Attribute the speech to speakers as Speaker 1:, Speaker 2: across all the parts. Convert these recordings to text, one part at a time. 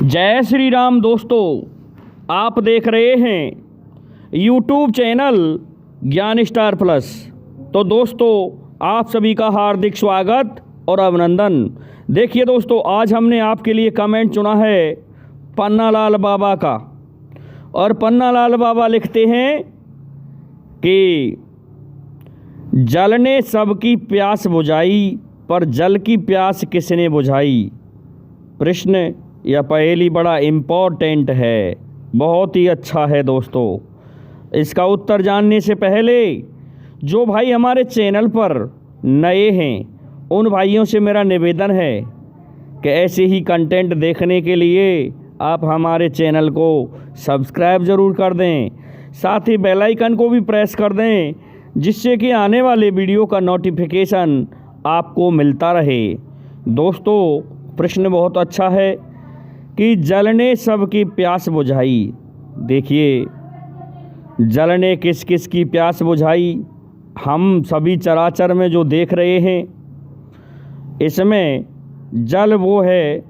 Speaker 1: जय श्री राम दोस्तों, आप देख रहे हैं यूट्यूब चैनल ज्ञान स्टार प्लस। तो दोस्तों, आप सभी का हार्दिक स्वागत और अभिनंदन। देखिए दोस्तों, आज हमने आपके लिए कमेंट चुना है पन्नालाल बाबा का। और पन्नालाल बाबा लिखते हैं कि जल ने सबकी प्यास बुझाई, पर जल की प्यास किसने बुझाई। प्रश्न या पहेली बड़ा इम्पोर्टेंट है, बहुत ही अच्छा है दोस्तों। इसका उत्तर जानने से पहले जो भाई हमारे चैनल पर नए हैं उन भाइयों से मेरा निवेदन है कि ऐसे ही कंटेंट देखने के लिए आप हमारे चैनल को सब्सक्राइब ज़रूर कर दें, साथ ही बेल आइकन को भी प्रेस कर दें, जिससे कि आने वाले वीडियो का नोटिफिकेशन आपको मिलता रहे। दोस्तों, प्रश्न बहुत अच्छा है कि जल ने सबकी प्यास बुझाई। देखिए, जल ने किस किस की प्यास बुझाई, हम सभी चराचर में जो देख रहे हैं, इसमें जल वो है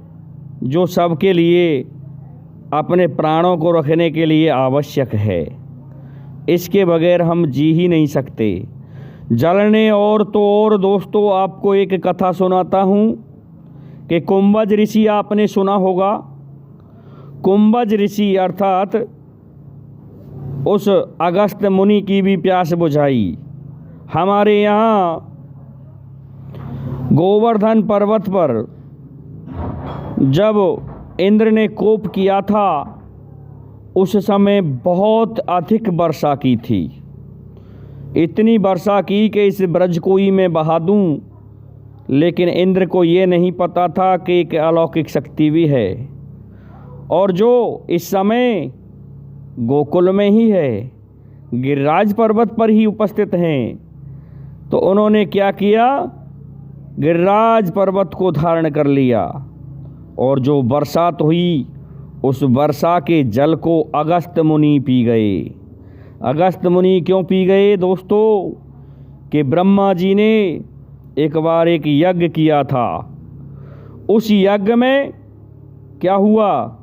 Speaker 1: जो सबके लिए अपने प्राणों को रखने के लिए आवश्यक है। इसके बगैर हम जी ही नहीं सकते। जल ने और तो और दोस्तों, आपको एक कथा सुनाता हूँ कि कुंभज ऋषि आपने सुना होगा। कुंभज ऋषि अर्थात उस अगस्त्य मुनि की भी प्यास बुझाई। हमारे यहाँ गोवर्धन पर्वत पर जब इंद्र ने कोप किया था, उस समय बहुत अधिक वर्षा की थी। इतनी वर्षा की कि इस ब्रजकोई में बहा दूं, लेकिन इंद्र को ये नहीं पता था कि एक अलौकिक शक्ति भी है और जो इस समय गोकुल में ही है, गिरिराज पर्वत पर ही उपस्थित हैं। तो उन्होंने क्या किया, गिरिराज पर्वत को धारण कर लिया और जो बरसात हुई उस वर्षा के जल को अगस्त्य मुनि पी गए। अगस्त्य मुनि क्यों पी गए दोस्तों, कि ब्रह्मा जी ने एक बार एक यज्ञ किया था। उस यज्ञ में क्या हुआ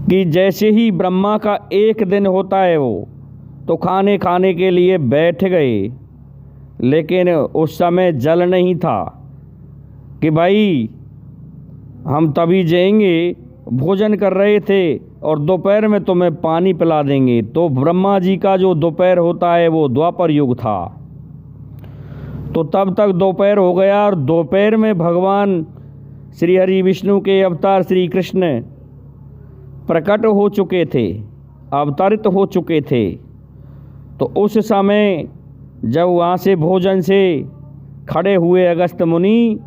Speaker 1: कि जैसे ही ब्रह्मा का एक दिन होता है वो तो खाने के लिए बैठ गए, लेकिन उस समय जल नहीं था कि भाई हम तभी जाएंगे। भोजन कर रहे थे और दोपहर में तुम्हें पानी पिला देंगे। तो ब्रह्मा जी का जो दोपहर होता है वो द्वापर युग था। तो तब तक दोपहर हो गया और दोपहर में भगवान श्री हरि विष्णु के अवतार श्री कृष्ण प्रकट हो चुके थे, अवतरित हो चुके थे। तो उस समय जब वहाँ से भोजन से खड़े हुए अगस्त्य मुनि,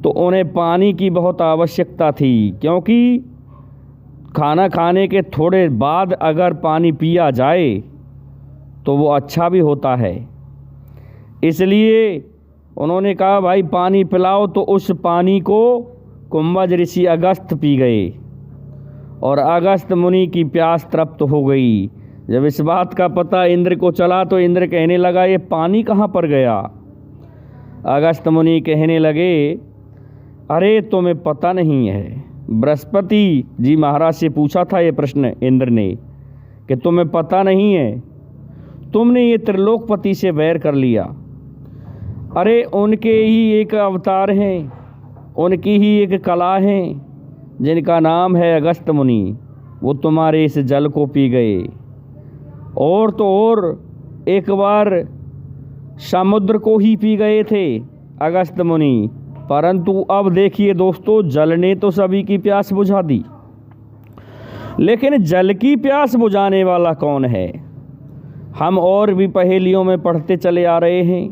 Speaker 1: तो उन्हें पानी की बहुत आवश्यकता थी, क्योंकि खाना खाने के थोड़े बाद अगर पानी पिया जाए तो वो अच्छा भी होता है। इसलिए उन्होंने कहा भाई पानी पिलाओ। तो उस पानी को कुंभज ऋषि अगस्त्य पी गए और अगस्त्य मुनि की प्यास तृप्त हो गई। जब इस बात का पता इंद्र को चला तो इंद्र कहने लगा ये पानी कहाँ पर गया। अगस्त्य मुनि कहने लगे अरे तुम्हें पता नहीं है। बृहस्पति जी महाराज से पूछा था ये प्रश्न इंद्र ने कि तुम्हें पता नहीं है, तुमने ये त्रिलोकपति से वैर कर लिया। अरे उनके ही एक अवतार हैं, उनकी ही एक कला है जिनका नाम है अगस्त्य मुनि, वो तुम्हारे इस जल को पी गए। और तो और एक बार समुद्र को ही पी गए थे अगस्त्य मुनि। परंतु अब देखिए दोस्तों, जल ने तो सभी की प्यास बुझा दी, लेकिन जल की प्यास बुझाने वाला कौन है। हम और भी पहेलियों में पढ़ते चले आ रहे हैं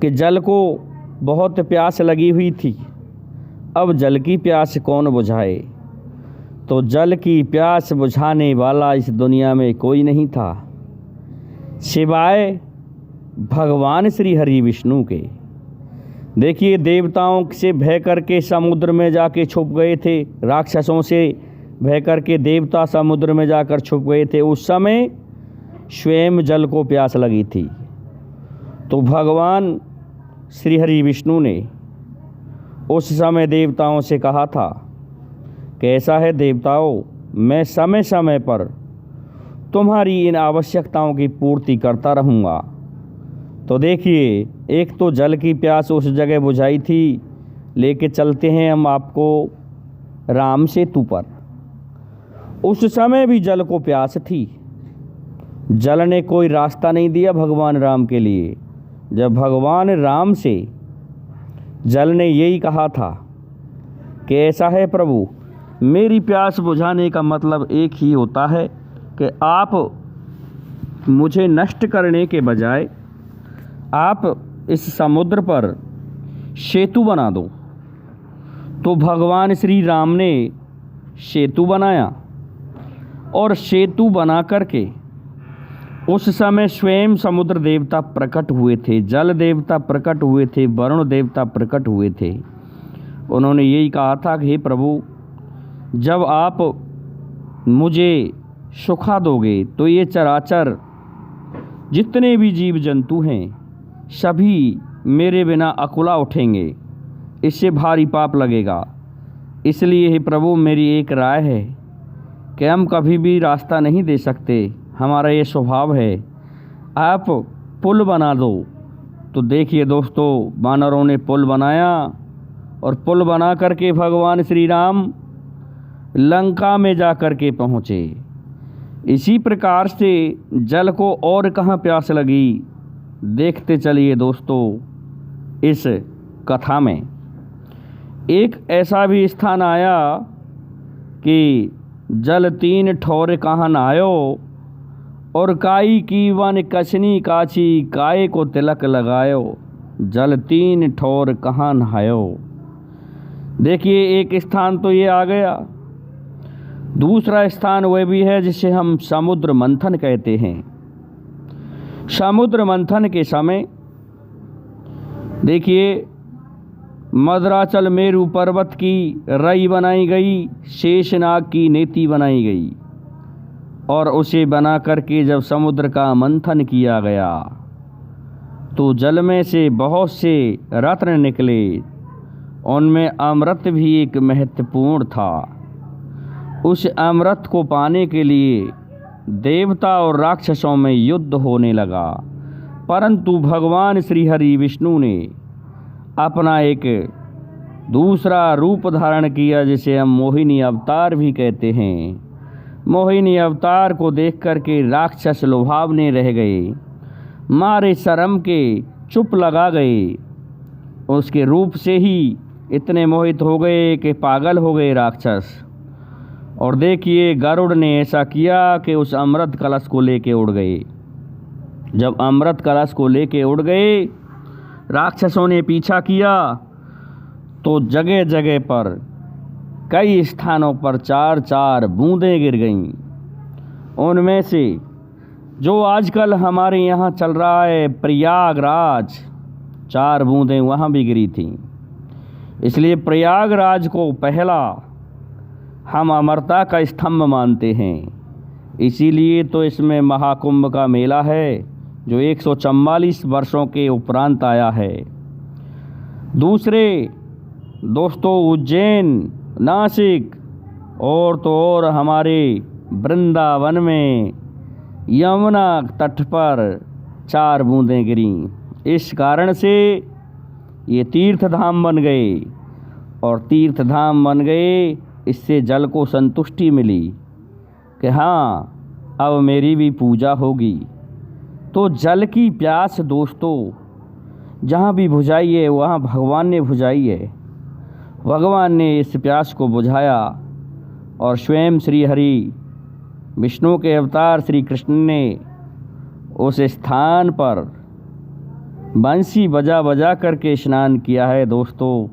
Speaker 1: कि जल को बहुत प्यास लगी हुई थी। अब जल की प्यास कौन बुझाए। तो जल की प्यास बुझाने वाला इस दुनिया में कोई नहीं था सिवाय भगवान श्री हरि विष्णु के। देखिए, देवताओं से भय करके समुद्र में जाके छुप गए थे, राक्षसों से भय करके देवता समुद्र में जाकर छुप गए थे। उस समय स्वयं जल को प्यास लगी थी। तो भगवान श्री हरि विष्णु ने उस समय देवताओं से कहा था कैसा है देवताओं, मैं समय समय पर तुम्हारी इन आवश्यकताओं की पूर्ति करता रहूँगा। तो देखिए, एक तो जल की प्यास उस जगह बुझाई थी। लेके चलते हैं हम आपको राम सेतु पर। उस समय भी जल को प्यास थी। जल ने कोई रास्ता नहीं दिया भगवान राम के लिए। जब भगवान राम से जल ने यही कहा था कि ऐसा है प्रभु, मेरी प्यास बुझाने का मतलब एक ही होता है कि आप मुझे नष्ट करने के बजाय आप इस समुद्र पर सेतु बना दो। तो भगवान श्री राम ने सेतु बनाया और सेतु बना करके उस समय स्वयं समुद्र देवता प्रकट हुए थे, जल देवता प्रकट हुए थे, वरुण देवता प्रकट हुए थे। उन्होंने यही कहा था कि हे प्रभु, जब आप मुझे सुखा दोगे तो ये चराचर जितने भी जीव जंतु हैं सभी मेरे बिना अकुला उठेंगे, इससे भारी पाप लगेगा। इसलिए हे प्रभु, मेरी एक राय है कि हम कभी भी रास्ता नहीं दे सकते, हमारा ये स्वभाव है, आप पुल बना दो। तो देखिए दोस्तों, वानरों ने पुल बनाया और पुल बना करके भगवान श्री राम लंका में जा कर के पहुँचे। इसी प्रकार से जल को और कहाँ प्यास लगी, देखते चलिए दोस्तों इस कथा में। एक ऐसा भी स्थान आया कि जल 3 ठोर कहाँ नहायो, और काई की वन कछनी काची, काय को तिलक लगायो, जल 3 ठोर कहाँ नहायो। देखिए, एक स्थान तो ये आ गया। दूसरा स्थान वह भी है जिसे हम समुद्र मंथन कहते हैं। समुद्र मंथन के समय देखिए, मद्राचल मेरु पर्वत की रई बनाई गई, शेषनाग की नेति बनाई गई, और उसे बना करके जब समुद्र का मंथन किया गया तो जल में से बहुत से रत्न निकले। उनमें अमृत भी एक महत्वपूर्ण था। उस अमृत को पाने के लिए देवता और राक्षसों में युद्ध होने लगा, परंतु भगवान श्री हरि विष्णु ने अपना एक दूसरा रूप धारण किया, जिसे हम मोहिनी अवतार भी कहते हैं। मोहिनी अवतार को देख करके राक्षस लुभावने रह गए, मारे शर्म के चुप लगा गए। उसके रूप से ही इतने मोहित हो गए कि पागल हो गए राक्षस। और देखिए, गरुड़ ने ऐसा किया कि उस अमृत कलश को लेके उड़ गए। जब अमृत कलश को लेके उड़ गए, राक्षसों ने पीछा किया तो जगह जगह पर कई स्थानों पर 4-4 बूंदें गिर गईं। उनमें से जो आजकल हमारे यहाँ चल रहा है प्रयागराज, 4 बूंदें वहाँ भी गिरी थीं। इसलिए प्रयागराज को पहला हम अमरता का स्तंभ मानते हैं। इसीलिए तो इसमें महाकुंभ का मेला है, जो 144 वर्षों के उपरांत आया है। दूसरे दोस्तों, उज्जैन, नासिक और तो और हमारे वृंदावन में यमुना तट पर 4 बूंदें गिरीं। इस कारण से ये तीर्थ धाम बन गए, और तीर्थ धाम बन गए, इससे जल को संतुष्टि मिली कि हाँ, अब मेरी भी पूजा होगी। तो जल की प्यास दोस्तों जहाँ भी बुझाई है, वहाँ भगवान ने बुझाई है। भगवान ने इस प्यास को बुझाया, और स्वयं श्री हरि विष्णु के अवतार श्री कृष्ण ने उस स्थान पर बंसी बजा बजा करके स्नान किया है दोस्तों,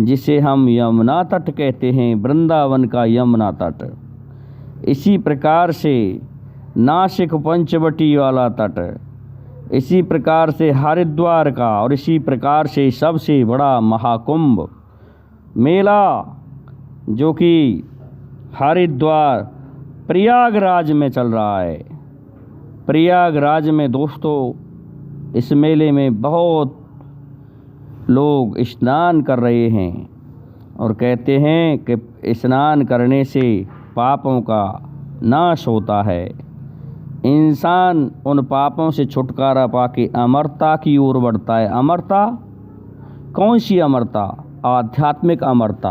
Speaker 1: जिसे हम यमुना तट कहते हैं, वृंदावन का यमुना तट। इसी प्रकार से नासिक पंचवटी वाला तट, इसी प्रकार से हरिद्वार का, और इसी प्रकार से सबसे बड़ा महाकुंभ मेला जो कि हरिद्वार प्रयागराज में चल रहा है। प्रयागराज में दोस्तों इस मेले में बहुत लोग स्नान कर रहे हैं, और कहते हैं कि स्नान करने से पापों का नाश होता है। इंसान उन पापों से छुटकारा पाके अमरता की ओर बढ़ता है। अमरता कौन सी अमरता? आध्यात्मिक अमरता।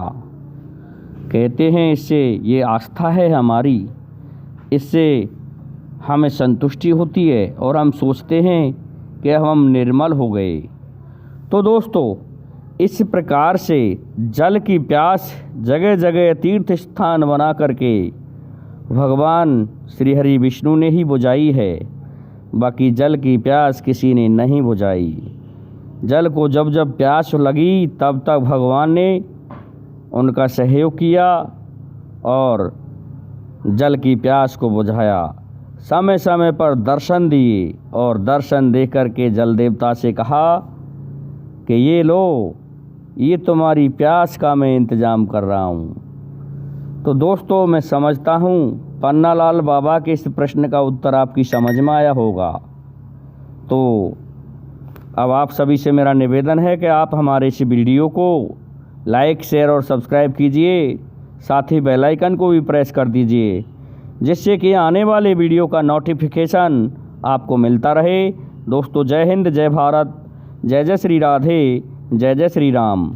Speaker 1: कहते हैं इससे ये आस्था है हमारी, इससे हमें संतुष्टि होती है और हम सोचते हैं कि हम निर्मल हो गए। तो दोस्तों, इस प्रकार से जल की प्यास जगह जगह तीर्थ स्थान बना करके भगवान श्री हरि विष्णु ने ही बुझाई है, बाकी जल की प्यास किसी ने नहीं बुझाई। जल को जब जब प्यास लगी तब तक भगवान ने उनका सहयोग किया और जल की प्यास को बुझाया। समय समय पर दर्शन दिए और दर्शन दे करके जल देवता से कहा कि ये लो, ये तुम्हारी प्यास का मैं इंतज़ाम कर रहा हूँ। तो दोस्तों, मैं समझता हूँ पन्नालाल बाबा के इस प्रश्न का उत्तर आपकी समझ में आया होगा। तो अब आप सभी से मेरा निवेदन है कि आप हमारे इस वीडियो को लाइक, शेयर और सब्सक्राइब कीजिए, साथ ही बेल आइकन को भी प्रेस कर दीजिए, जिससे कि आने वाले वीडियो का नोटिफिकेशन आपको मिलता रहे। दोस्तों, जय हिंद, जय भारत, जय जय श्री राधे, जय जय श्री राम।